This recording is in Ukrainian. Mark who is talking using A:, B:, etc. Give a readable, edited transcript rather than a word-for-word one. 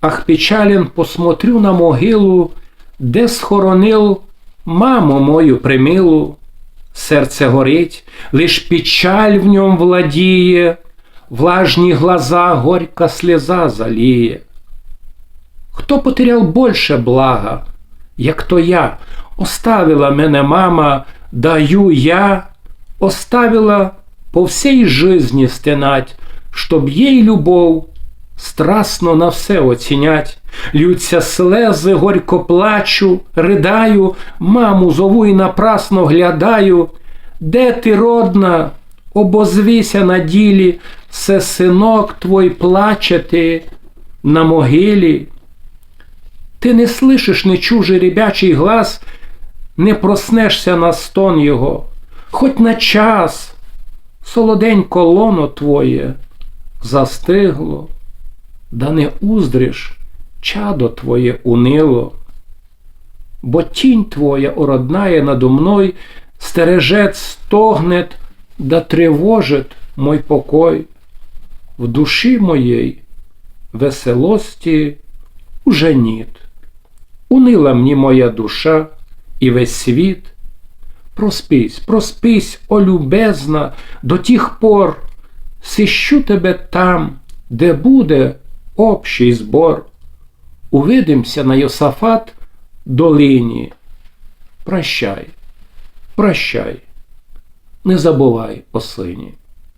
A: Ах, печален посмотрю на могилу, де схоронил маму мою примилу. Серце горить, лиш печаль в нем владіє, влажні глаза горька слеза заліє. Хто потерял больше блага, як то я? Оставила мене мама, даю я, оставила по всей жизни стенать, чтоб ей любов страстно на все оцінять. Льються слези, горько плачу, ридаю, маму зову і напрасно глядаю. Де ти, родна, обозвися на ділі, се синок твой плаче ти на могилі. Ти не слышиш ни чужий ребячий глас, не проснешся на стон його, хоть на час, солоденько лоно твоє застигло, да не уздриш чадо твоє унило. Бо тінь твоя, о родная, надо мной стережет, стогнет, да тревожит мой покой. В душі моєї веселості уже нет. Унила мені моя душа і весь світ. Проспись, проспись, о любезна, до тих пор сищу тебе там, де буде общий збор. Увидимся на Йосафат долині. Прощай, прощай, не забувай о сині.